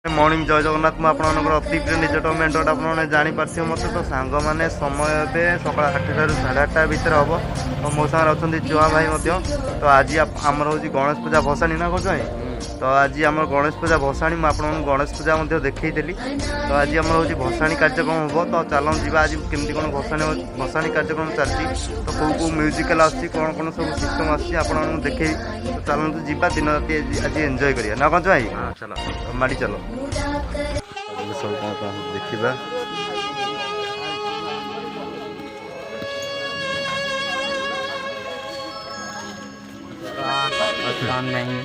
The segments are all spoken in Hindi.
मॉर्निंग जय जगन्नाथ मुझे अति प्रिय निजट मेन्टर आपने जापारे मत तो सांग मैंने समय ए सका 8टा रू 8:30 भितर हम तो मो सागर अच्छा चुआ भाई तो आज आमर हूँ गणेश पूजा भसाणी ना कौन तो आज आम गणेश पूजा भसाणी मुझे गणेश पूजा देखी तो आज आम हूँ भसाणी कार्यक्रम हम तो चल जा आज केमती कौन भसाणी कार्यक्रम चलती तो कौ कौ म्यूजिकल आस कौन कौन सब सिस्टम आसान देखे तो चलते जी दिन राति आज एंजॉय करिए ना कौन भाई चलो माड़ी चलो सब कौन देखा नहीं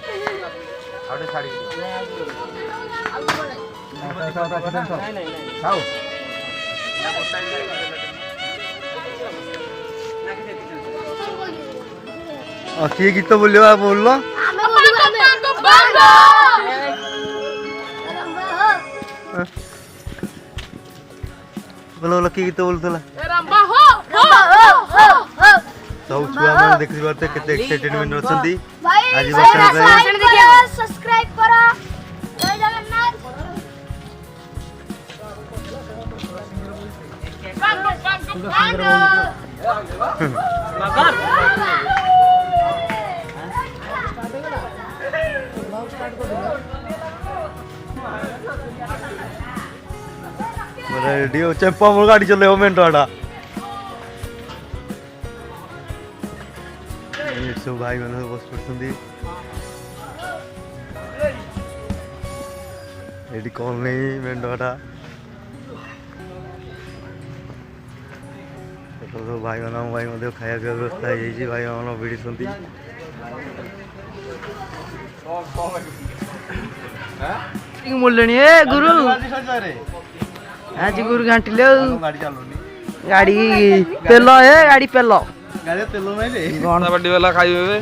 किए गीत बोल बोल बोल किए गीत बोलूला सब छुआ मैंने देखी पारे केते एक्साइटेडमेंट अछंती आज सब्सक्राइब करो जय जगन्नाथ रेडी हो चंपा मोर गाड़ी चले हो मेंटोड़ा सब भाई मैंने बस पड़ती ये कौन नहीं मेंढाटा सब भाई मान भाई खाया पीवा व्यवस्था है भाई मान भिड़ी मूल्य गुरु आज गुरु घाटिल गाड़ी तेल है गाड़ी पेल गणपति वाला खाइबे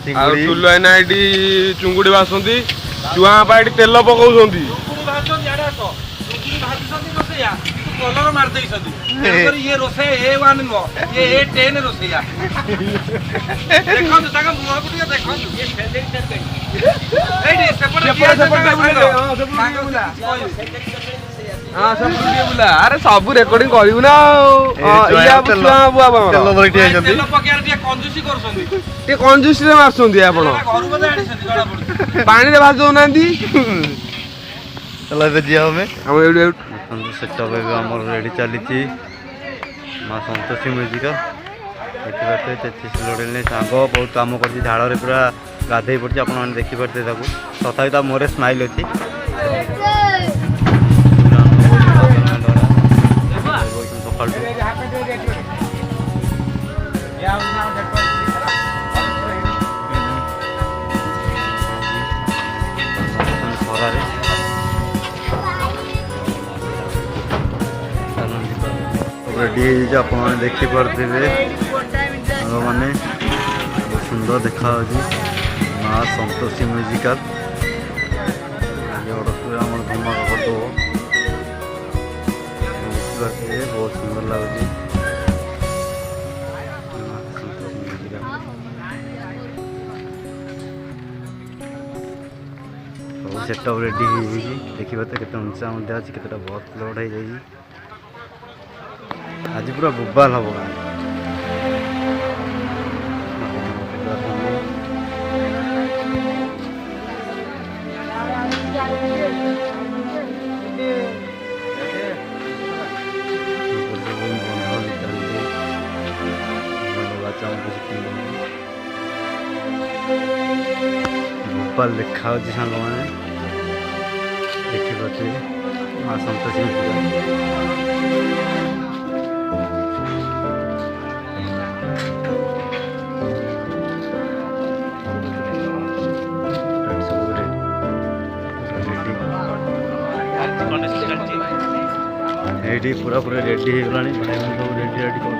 टुलु आइना एटी चुंगुड़ी भासुंती चुआ पाटी तेल पकाउछंती कलर मार देइछंती ये रोसे A1 नो ये A10 रोसेया देखो तो ताका मुहा को देखो ये एडी हाँ सब बुला अरे सब रेकर्डिंग करू ना या बुआ बुआ तेल भरटी आइछंती तेल पकेर टिया कंजूसी करछंती टे कंजूसी रे मारछंती आपण घर बजा आडिछंती गड़ा पड़ पानी रे भाज दोनांती चला बे जिया हमें हम एडू सेटअप आम रेडी चली माँ संतोषी म्यूजिक देखिए तेतीस लड़े सांग बहुत कम कर झाड़ पूरा गाधे पड़ी आप देखिपे तथा मोरे स्माइल अच्छी रेडी आप देखिपे मैंने सुंदर देखा माँ संतोषी म्यूजिकल आम धमाका करदे बहुत सुंदर लगुच सब सेटअप रेडी देखिए केते उंचा अच्छी केतटा बहुत लोड हो जाए आज पूरा बोबाल हम भोपाल देखा सांग मैंने देखिपे माँ संतोषी रेडी पूरा पूरा रेडी होगा भाई सब रेडी रेडी कर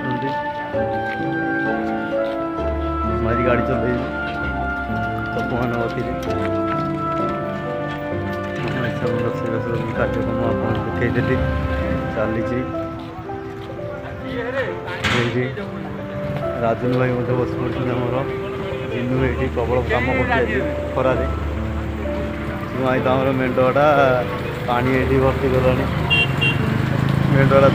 मारी गाड़ी चल सब मान सब रोषेई कार्यक्रम आप देखी चली राजन भाई बस पड़े आमर इनू ये प्रबल कम कर खरारे ଧୂଆଁ ତ ଆମର ମେଣ୍ଢଟା ପାଣି ଏଠି ଭର୍ତ୍ତି କଲାଣି ମେଣ୍ଢଟା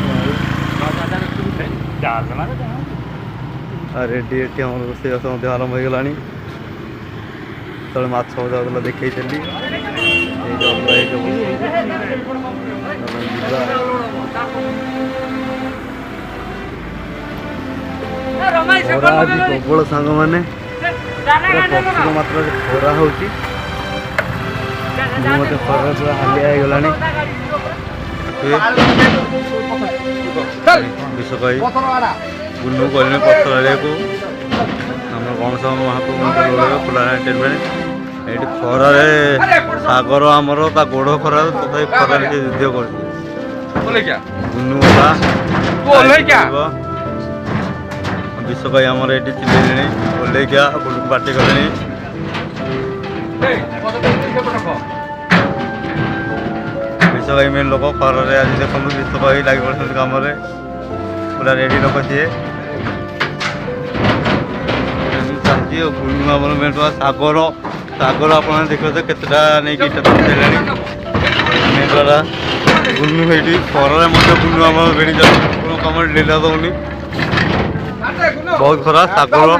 ରେଡ଼ି ଏଠି ଆମର ରୋଷେଇବାସ ମଧ୍ୟ ଆରମ୍ଭ ହେଇଗଲାଣି। ଯେତେବେଳେ ମାଛ ଭଜା ହେଉଥିଲା ଦେଖେଇଥିଲି ଏଇ ଜବରା ଏଇ ସବୁ ଖରା ଆଜି ପ୍ରବଳ ସାଙ୍ଗମାନେ ପ୍ରଚୁର ମାତ୍ରାରେ ଖରା ହେଉଛି। ମୋତେ ଖରାରେ ପୁରା ହାଲିଆ ହେଇଗଲାଣି। ବିଷ କହି ବୁଲୁ କହିଲେଣି ପଥର ଏରିଆକୁ ଆମର ଗଣେଶ ମହାପ୍ରଭୁ ମନ୍ଦିର ଖୋଲା ଏଣ୍ଟରଟେନମେଣ୍ଟ। ଏଇଠି ଖରାରେ ସାଗର ଆମର ତା ଗୋଡ଼ ଖରାରେ ତଥାପି ଖରାରେ ସେ ଯୁଦ୍ଧ କରୁଛି। ବୁନୁ ବିଷ କହି ଆମର ଏଇଠି ଚିଲେଇଲେଣି ଓହ୍ଲେଇକିଆ ବୁଲୁକୁ ପାଟି କଲେଣି। ବିଷ କହି ମେନ୍ ଲୋକ ଖରାରେ ଆଜି ଦେଖନ୍ତୁ ବିଷ କହି ଲାଗି ପଡ଼ିଛନ୍ତି କାମରେ ପୁରା ରେଡ଼ି ଲୋକ ସିଏ ଚାଲିଛି। ଆଉ ବୁଲୁ ଆମର ମେନ୍ ସାଗର ଆପଣମାନେ ଦେଖିବେ ତ କେତେଟା ନେଇକି ଇଟା ଦେଲେଣି ମେଣ୍ଢଟା ବୁଲୁ ସେଇଠି ଖରାରେ ମଧ୍ୟ ବୁଲୁ ଆମର ବେଡ଼ି ଯାଉଛି କାମରେ ଢିଲା ଦେଉନି ବହୁତ ଖରା ସାଗର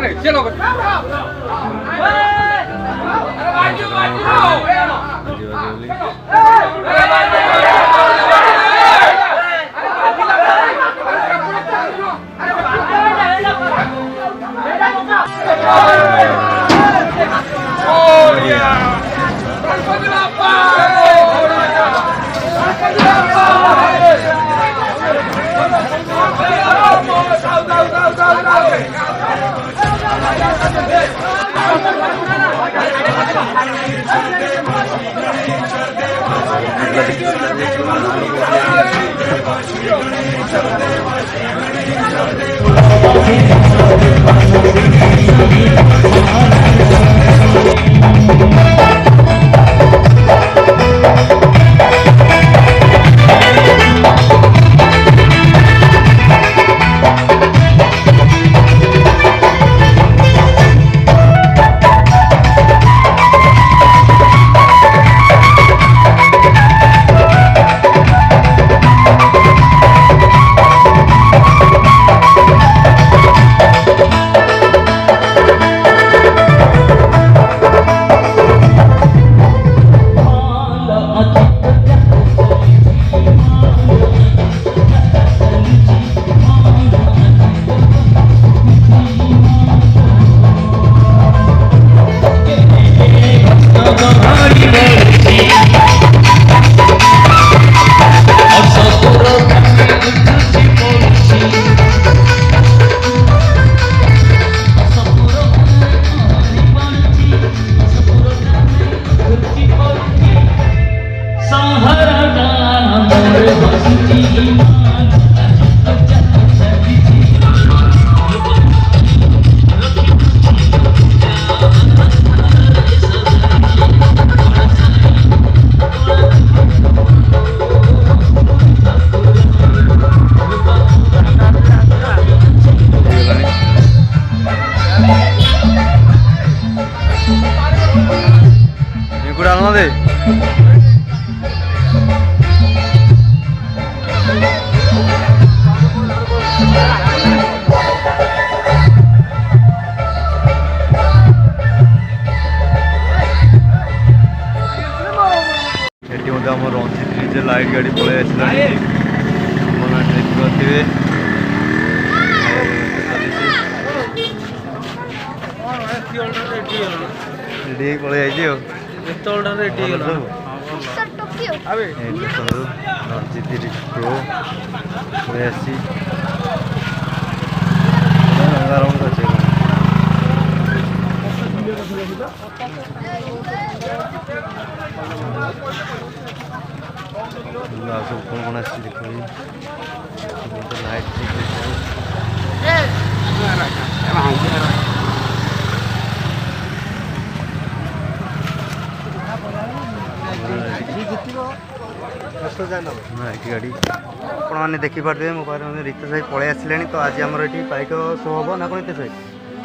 लाइट गाड़ी पलि आसला देखिए रेडी पलि आई रंजित प्रो पलि आसी सब कौन कौन आस देख लाइट गाड़ी आपने देखिपे मो पाखे रितेश भाई पलि आसिले तो आज आमर ये पाइक शो हम ना कौन रितेश भाई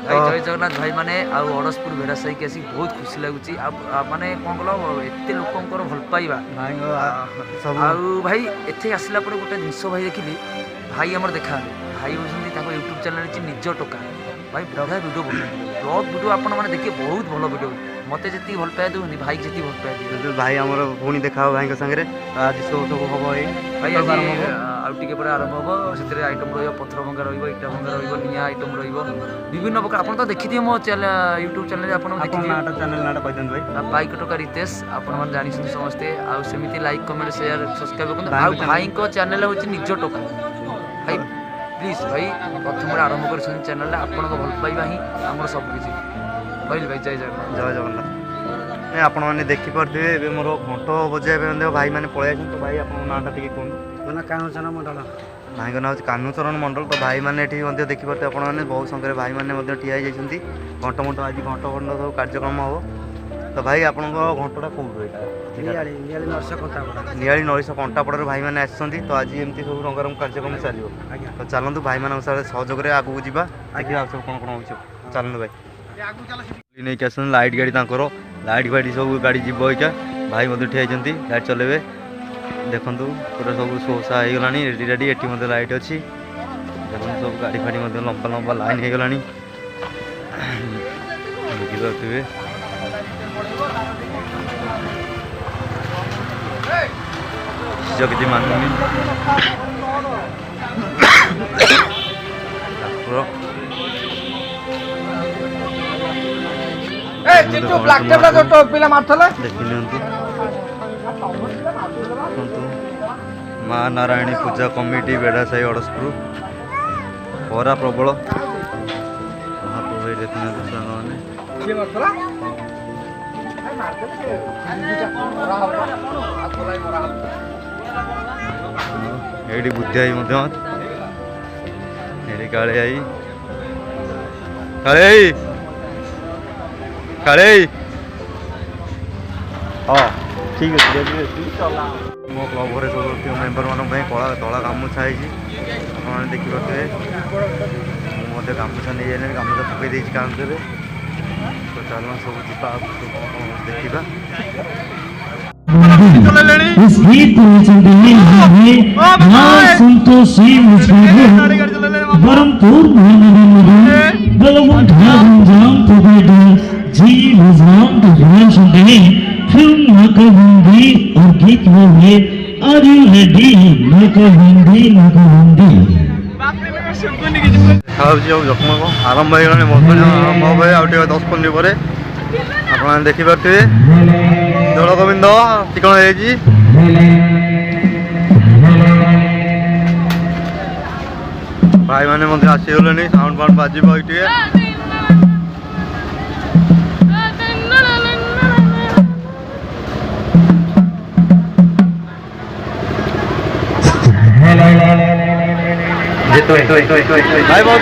भाई जय जगन्नाथ भाई माने अड़सपुर भेड़ा साई के आसी बहुत खुशी लगुच माने कौन कल एत लोकंर भल पाइबा भाई एथे आसला गोटे जिनस भाई देखिली भाई आमर देखा भाई होती यूट्यूब चैनल निज टोका भाई बढ़िया वीडियो बनाते ब्लॉग वीडियो आपण मैंने देखिए बहुत भल वीडियो मत जी भल पाया दूँ भाई जी भल पाया दिए भाई आम पुणी देखा भाई सागर आज सब सब हम भाई आज आउटे पर आरंभ हम से आइटम रथर भंगा रईटा भंगा निया आइटम विभिन्न प्रकार आप देखिए मो यूट्यूब चैनल बाइक टोका रितेश आपण जानी समस्ते आमती लाइक कमेंट शेयर सब्सक्राइब कर भाई चैनल हूँ निज टोका भाई प्लीज भाई प्रथम आरंभ कर चैनल आपण भल पाइबा ही आम सबकि कहली भाई जय जगन्नाथ जय जगन्नाथ आपण मैंने देखिपे मोर घंट बजाइबा भाई मैंने पलि आस तो भाई आप नाटा टी कहूँ कानुचरण मंडल भाई ना हूँ कानुचरण मंडल तो भाई मैंने ये देखिपे आपने बहुत संख्यार भाई मैंने ठिया होती घंट मंट आज घंट घंट सब कार्यक्रम हम तो भाई आप घंटा कौन नियाली नईश कंटापड़ भाई मैंने आसती तो आज एमती सब रंगारंग कार्यक्रम चलो तो चलतु भाई मान सहयोग आगे जावा देखिए सब कौन कौन हो चलतु भाई नहीं क्या लाइट गाड़ी लाइट फाइट सब गाड़ी जीव क्या भाई मत ठिया लाइट चलेबे देखु पूरा सब सोसा हो गला रेडी रेडी ये लाइट अच्छी देखो सब गाड़ी फाड़ी लंबा लंबा लाइन हो गला बुझे किसी मानुनी माँ नारायणी पूजा कमिटी बेड़ा साई अड़सपुर खरा प्रबल महाप्रभु देखने ये बुद्धि आई काले आई काले काले हाँ ठीक अच्छे मो क्लब घर सब मेम्बर मान कला धला गामुछा है देखिपे मुझे गामुछा नहीं जाने गामुछा पकई देती काउंटर तो चलो सब जीवा देखा इस गीत में संतोषी बरमपुर फिल्म हिंदी और गीत में आर यू रेडी हिंदी जख्म आरंभ हो गला मौसम आरंभ हो 10-15 पर आप देखिपे दौड़ गोविंद ठिकाना भाई मैंने आसीगले साउंड फाउंड बाजिब ये भाई बहुत